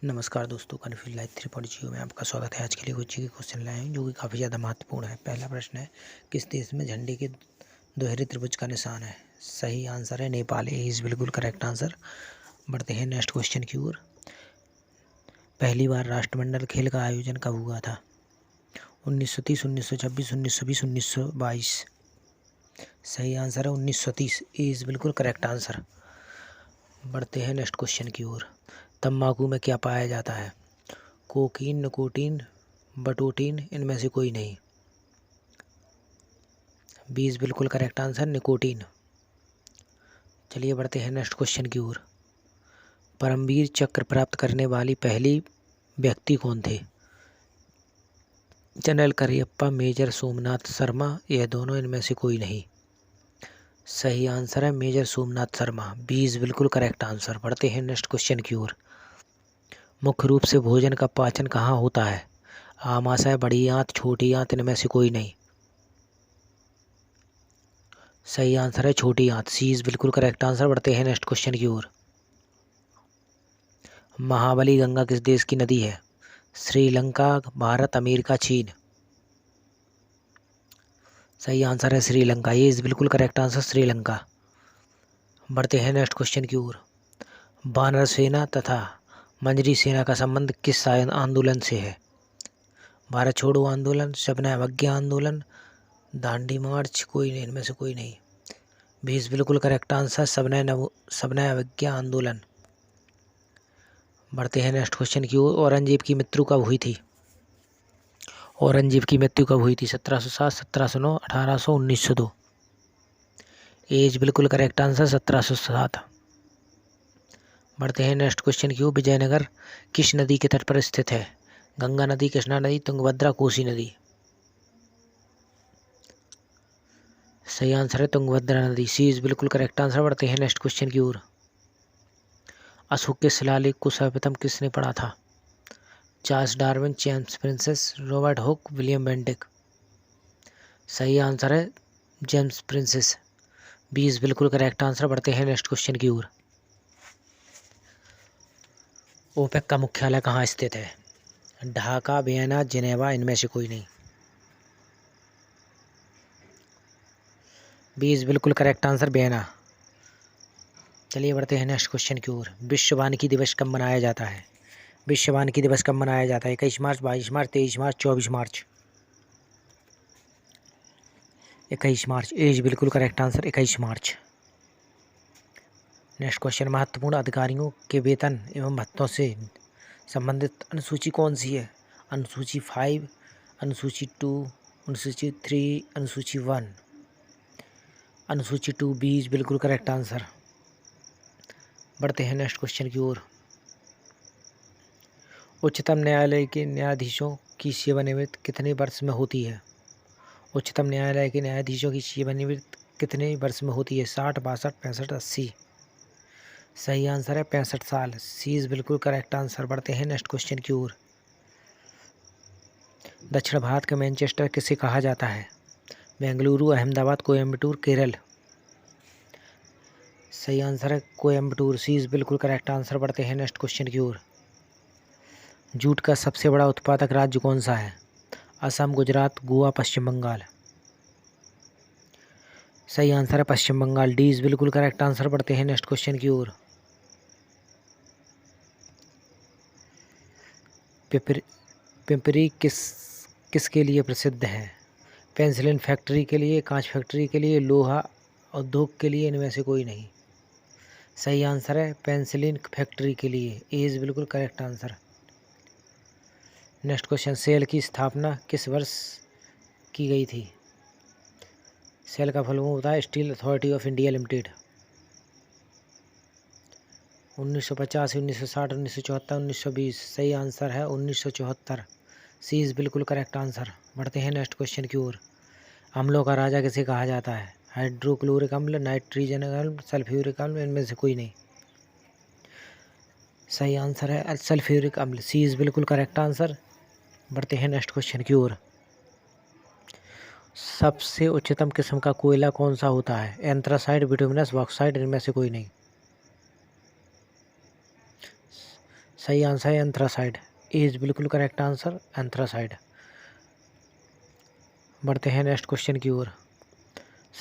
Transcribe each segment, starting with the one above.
नमस्कार दोस्तों, confuse life 3.0 में आपका स्वागत है। आज के लिए कुछ के क्वेश्चन लाए हैं जो कि काफ़ी ज़्यादा महत्वपूर्ण है। पहला प्रश्न है, किस देश में झंडे के दोहरे त्रिभुज का निशान है? सही आंसर है नेपाल। ये इज़ बिल्कुल करेक्ट आंसर। बढ़ते हैं नेक्स्ट क्वेश्चन की ओर। पहली बार राष्ट्रमंडल खेल का आयोजन कब हुआ था? 1930, 1926, 1920, 1922। सही आंसर है 1930। ये इज़ बिल्कुल करेक्ट आंसर। बढ़ते हैं नेक्स्ट क्वेश्चन की ओर। तंबाकू में क्या पाया जाता है? कोकीन, निकोटीन, बटोटीन, इनमें से कोई नहीं। 20 बिल्कुल करेक्ट आंसर, निकोटीन। चलिए बढ़ते हैं नेक्स्ट क्वेश्चन की ओर। परमवीर चक्र प्राप्त करने वाली पहली व्यक्ति कौन थे? जनरल करियप्पा, मेजर सोमनाथ शर्मा, यह दोनों इनमें से कोई नहीं। सही आंसर है मेजर सोमनाथ शर्मा। 20 बिल्कुल करेक्ट आंसर। बढ़ते हैं नेक्स्ट क्वेश्चन की ओर। मुख्य रूप से भोजन का पाचन कहाँ होता है? आमाशय, बड़ी आंत, छोटी आंत, इनमें से कोई नहीं। सही आंसर है छोटी आंत। सी इज बिल्कुल करेक्ट आंसर। बढ़ते हैं नेक्स्ट क्वेश्चन की ओर। महाबली गंगा किस देश की नदी है? श्रीलंका, भारत, अमेरिका, चीन। सही आंसर है श्रीलंका। ये इज बिल्कुल करेक्ट आंसर, श्रीलंका। बढ़ते हैं नेक्स्ट क्वेश्चन की ओर। वानर सेना तथा मंजरी सेना का संबंध किस आंदोलन से है? भारत छोड़ो आंदोलन, सबना अवज्ञा आंदोलन, दांडी मार्च, कोई नहीं, इनमें से कोई नहीं। 20 बिल्कुल करेक्ट आंसर, सबना अवज्ञा आंदोलन। बढ़ते हैं नेक्स्ट क्वेश्चन की ओर। औरंगजेब की मृत्यु कब हुई थी? औरंगजेब की मृत्यु कब हुई थी? 1707, 1709, 1800, 1902। एज बिल्कुल करेक्ट आंसर, 1707। बढ़ते हैं नेक्स्ट क्वेश्चन की ओर। विजयनगर किस नदी के तट पर स्थित है? गंगा नदी, कृष्णा नदी, तुंगभद्रा, कोसी नदी। सही आंसर है तुंगभद्रा नदी। सी इज बिल्कुल करेक्ट आंसर। बढ़ते हैं नेक्स्ट क्वेश्चन की ओर। अशोक के शिलालेख को सर्वप्रथम किसने पढ़ा था? Charles Darwin, James princess, Robert Hooke, William Bentinck. सही आंसर है जेम्स प्रिंसेस। 20 बिल्कुल करेक्ट आंसर। बढ़ते हैं नेक्स्ट क्वेश्चन की ओर। ओपेक का मुख्यालय कहाँ स्थित है? ढाका, वियना, जिनेवा, इनमें से कोई नहीं। 20 बिल्कुल करेक्ट आंसर, वियना। चलिए बढ़ते हैं नेक्स्ट क्वेश्चन की ओर। विश्व वानिकी दिवस कब मनाया जाता है? विश्व वानिकी दिवस कब मनाया जाता है? 21 March, 22 March, 23 March, 24 March. 21 March. A is बिल्कुल correct answer, 21 March. Next question. महत्वपूर्ण अधिकारियों के वेतन एवं भत्तों से संबंधित अनुसूची कौन सी है? अनुसूची 5, अनुसूची 2, अनुसूची 3, अनुसूची 1। अनुसूची 2, 20 बिल्कुल करेक्ट आंसर। बढ़ते हैं नेक्स्ट क्वेश्चन की ओर। उच्चतम न्यायालय के न्यायाधीशों की सेवानिवृत्ति कितने वर्ष में होती है? उच्चतम न्यायालय के न्यायाधीशों की सेवानिवृत्ति कितने वर्ष में होती है? 60, 62, 65, 80। सही आंसर है 65 साल। सी इज बिल्कुल करेक्ट आंसर। बढ़ते हैं नेक्स्ट क्वेश्चन की ओर। दक्षिण भारत का मैनचेस्टर किसे कहा जाता है? बेंगलुरु, अहमदाबाद, कोयम्बटूर, केरल। सही आंसर है कोयम्बटूर। सी इज बिल्कुल करेक्ट आंसर। बढ़ते हैं नेक्स्ट क्वेश्चन की ओर। जूट का सबसे बड़ा उत्पादक राज्य कौन सा है? असम, गुजरात, गोवा, पश्चिम बंगाल। सही आंसर है पश्चिम बंगाल। डी इज बिल्कुल करेक्ट आंसर। बढ़ते हैं नेक्स्ट क्वेश्चन की ओर। पिपरी किसके लिए प्रसिद्ध है? पेंसिलिन फैक्ट्री के लिए, कांच फैक्ट्री के लिए, लोहा उद्योग के लिए, इनमें से कोई नहीं। सही आंसर है पेंसिलिन फैक्ट्री के लिए। ए इज बिल्कुल correct answer. Next question. Cell की स्थापना किस वर्ष की गई थी? सेल का फुल फॉर्म होता है steel authority of India limited. 1950, 1960, 1974, 1920। सही आंसर है 1974। सी इज बिल्कुल करेक्ट आंसर। बढ़ते हैं नेक्स्ट क्वेश्चन की ओर। अम्लों का राजा किसे कहा जाता है? हाइड्रोक्लोरिक अम्ल, नाइट्रोजन अम्ल, सल्फ्यूरिक अम्ल, इनमें से कोई नहीं। सही आंसर है सल्फ्यूरिक अम्ल। सी इज बिल्कुल करेक्ट आंसर। बढ़ते हैं नेक्स्ट क्वेश्चन की ओर। सबसे उच्चतम किस्म का कोयला कौन सा होता है? एंथ्रासाइट, बिटुमिनस, बॉक्साइट, इनमें से कोई नहीं। सही आंसर है एंथ्रासाइड। ए इज बिल्कुल करेक्ट आंसर, एंथ्रासाइड। बढ़ते हैं नेक्स्ट क्वेश्चन की ओर।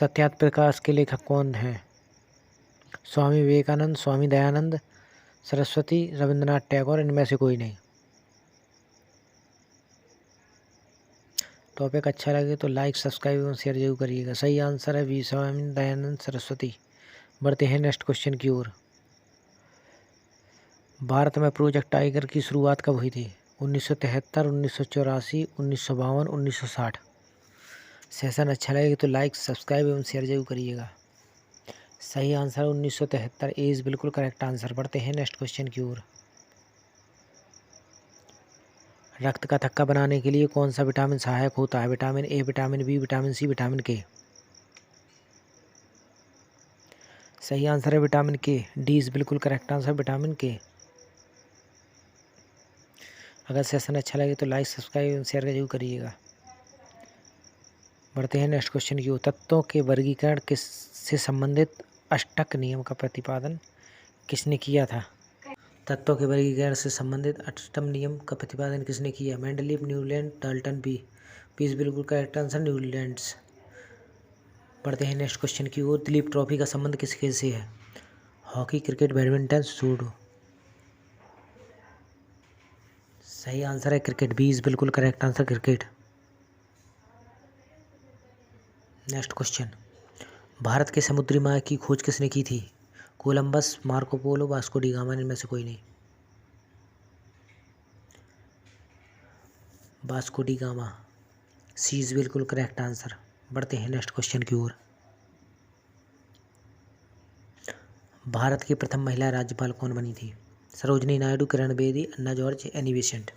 सत्यार्थ प्रकाश के लेखक कौन हैं? स्वामी विवेकानंद, स्वामी दयानंद सरस्वती, रविंद्रनाथ टैगोर, इनमें से कोई नहीं। टॉपिक अच्छा लगे तो लाइक, सब्सक्राइब एवं शेयर जरूर करिएगा। सही आंसर है वी स्वामी दयानंद सरस्वती। बढ़ते हैं नेक्स्ट क्वेश्चन की ओर। भारत में प्रोजेक्ट टाइगर की शुरुआत कब हुई थी? 1973, 1984, 1952, 1960। सेशन अच्छा लगे तो लाइक, सब्सक्राइब एवं शेयर जरूर करिएगा। सही आंसर 1973, ए इज बिल्कुल करेक्ट आंसर। बढ़ते हैं नेक्स्ट क्वेश्चन की ओर। रक्त का थक्का बनाने के लिए कौन सा विटामिन सहायक होता है? Vitamin A, vitamin B, vitamin C, vitamin K. सही आंसर है विटामिन के। डी इज बिल्कुल करेक्ट आंसर, विटामिन के। अगर सेशन अच्छा लगे तो लाइक, सब्सक्राइब एवं शेयर जरूर करिएगा। बढ़ते हैं नेक्स्ट क्वेश्चन की ओर। तत्वों के वर्गीकरण से संबंधित अष्टक नियम का प्रतिपादन किसने किया था? तत्वों के वर्गीकरण से संबंधित अष्टम नियम का प्रतिपादन किसने किया? Mendeleev, Newland, Dalton. B is बिल्कुल करेक्ट आंसर, न्यूलैंड्स। बढ़ते हैं नेक्स्ट क्वेश्चन की ओर। दिलीप ट्रॉफी का संबंध किस खेल से है? Hockey, cricket, badminton, judo. सही आंसर है क्रिकेट। बी इज बिल्कुल correct answer, cricket. Next question. Bharat के समुद्री मार्ग की खोज किसने की थी? Columbus, Marco Polo, Vasco da Gama, इनमें से कोई नहीं। Vasco da Gama. C is बिल्कुल करेक्ट आंसर। बढ़ते हैं नेक्स्ट क्वेश्चन की ओर। भारत की प्रथम महिला राज्यपाल कौन बनी थी? सरोजनी नायडू, किरण बेदी, अन्ना जॉर्ज, एनी बेसेंट।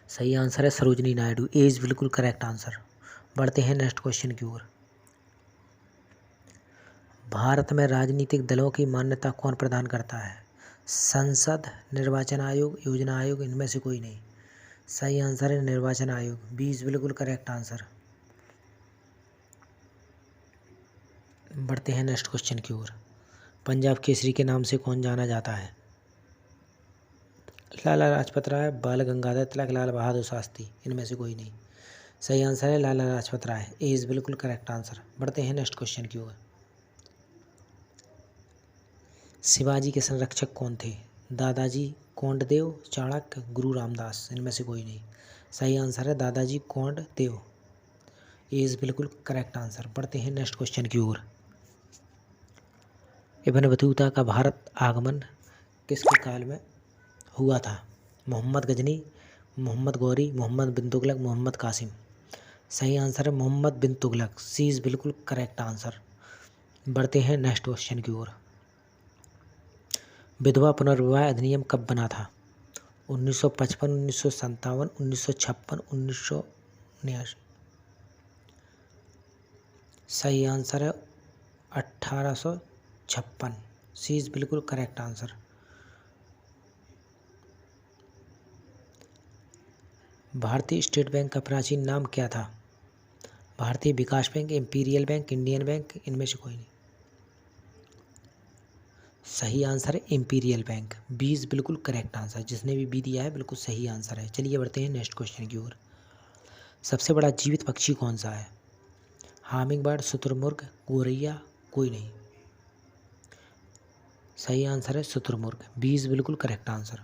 सही आंसर है सरोजनी नायडू। ए इज बिल्कुल करेक्ट आंसर। बढ़ते हैं नेक्स्ट क्वेश्चन की ओर। भारत में राजनीतिक दलों की मान्यता कौन प्रदान करता है? संसद, निर्वाचन आयोग, योजना आयोग, इनमें से कोई नहीं। सही आंसर है निर्वाचन आयोग। बी इज बिल्कुल करेक्ट आंसर। बढ़ते हैं नेक्स्ट क्वेश्चन की ओर। पंजाब केसरी के नाम से कौन जाना जाता है? लाला लाजपत राय, बाल गंगाधर तिलक, लाल बहादुर शास्त्री, इनमें से कोई नहीं। सही आंसर है लाला लाजपत राय। ए इज बिल्कुल करेक्ट आंसर। बढ़ते हैं नेक्स्ट क्वेश्चन की ओर। शिवाजी के संरक्षक कौन थे? दादाजी कोंडदेव, चाणक्य, गुरु रामदास, इनमें से कोई नहीं। सही आंसर है दादाजी कोंडदेव। ए इज बिल्कुल करेक्ट आंसर। बढ़ते हैं नेक्स्ट क्वेश्चन की ओर। इब्न बतूता का भारत आगमन किसके काल में हुआ था? मोहम्मद गजनी, मोहम्मद गौरी, मोहम्मद बिन तुगलक, मोहम्मद कासिम। सही आंसर है मोहम्मद बिन तुगलक। सी इज बिल्कुल करेक्ट आंसर। बढ़ते हैं नेक्स्ट क्वेश्चन की ओर। विधवा पुनर्विवाह अधिनियम कब बना था? 1955, 1957, 1956, 1979। सही आंसर है 1856। सी इज बिल्कुल करेक्ट आंसर। भारतीय स्टेट बैंक का प्राचीन नाम क्या था? भारतीय विकास bank, imperial bank, Indian bank, इनमें से कोई नहीं। सही आंसर है इंपीरियल बैंक। बी इज बिल्कुल करेक्ट आंसर। जिसने भी बी दिया है बिल्कुल सही आंसर है। चलिए बढ़ते हैं नेक्स्ट क्वेश्चन की ओर। सबसे बड़ा जीवित पक्षी कौन सा है? हामिंग बर्ड, शुतुरमुर्ग, गोरैया, कोई नहीं। सही आंसर है शुतुरमुर्ग। बी इज बिल्कुल करेक्ट आंसर।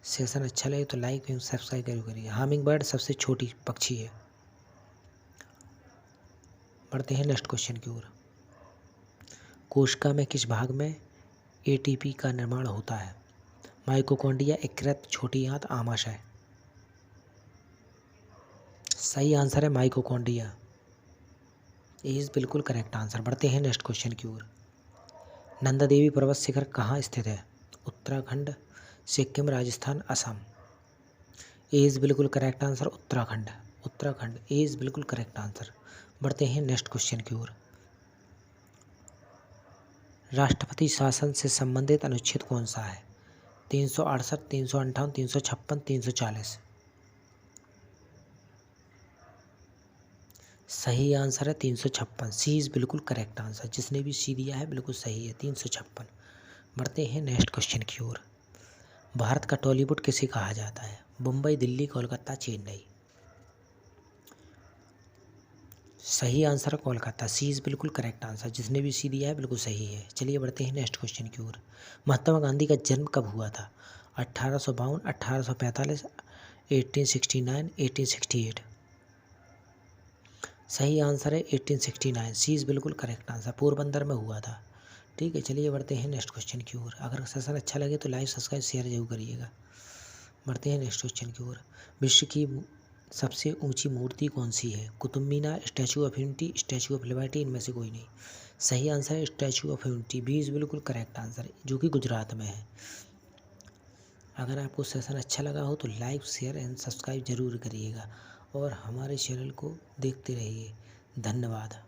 सेशन अच्छा लगे तो लाइक एवं सब्सक्राइब जरूर करिए। हामिंग बर्ड सबसे छोटी पक्षी है। बढ़ते हैं नेक्स्ट क्वेश्चन की ओर। कोशिका में किस भाग में एटीपी का निर्माण होता है? माइटोकॉन्ड्रिया, यकृत, छोटी आंत, आमाशय। सही आंसर है माइटोकॉन्ड्रिया। ए इज बिल्कुल करेक्ट आंसर। बढ़ते हैं नेक्स्ट क्वेश्चन की ओर। नंदा देवी पर्वत शिखर कहाँ स्थित है? उत्तराखंड, सिक्किम, राजस्थान, असम। ए इज बिल्कुल correct answer Uttarakhand. Uttarakhand. A is बिल्कुल करेक्ट आंसर। बढ़ते हैं नेक्स्ट क्वेश्चन की ओर। राष्ट्रपति शासन से संबंधित अनुच्छेद कौन सा है? 368, 358, 356, 340। सही आंसर है 356। सी इज बिल्कुल करेक्ट आंसर। जिसने भी सी दिया है बिल्कुल सही है, 356। बढ़ते हैं नेक्स्ट क्वेश्चन की ओर। भारत का टॉलीवुड किसे कहा जाता है? मुंबई, दिल्ली, कोलकाता, चेन्नई। सही आंसर है कोलकाता। सी इज़ बिल्कुल करेक्ट आंसर। जिसने भी सी दिया है बिल्कुल सही है। चलिए बढ़ते हैं नेक्स्ट क्वेश्चन की ओर। महात्मा गांधी का जन्म कब हुआ था? 1852, 1845, 1869, 1868। सही आंसर है 1869। सी इज़ बिल्कुल करेक्ट आंसर। पोरबंदर में हुआ था। ठीक है, चलिए बढ़ते हैं नेक्स्ट क्वेश्चन की ओर। अगर सेशन अच्छा लगे तो लाइक, सब्सक्राइब, शेयर जरूर करिएगा। बढ़ते हैं नेक्स्ट क्वेश्चन की ओर। विश्व की सबसे ऊंची मूर्ति कौन सी है? Qutub Minar, Statue of Unity, Statue of Liberty, इनमें से कोई नहीं। सही आंसर है Statue of Unity. B is बिल्कुल करेक्ट आंसर, जो कि गुजरात में है। अगर आपको सेशन अच्छा लगा हो तो लाइक, शेयर एंड सब्सक्राइब जरूर करिएगा और हमारे चैनल को देखते रहिए। धन्यवाद।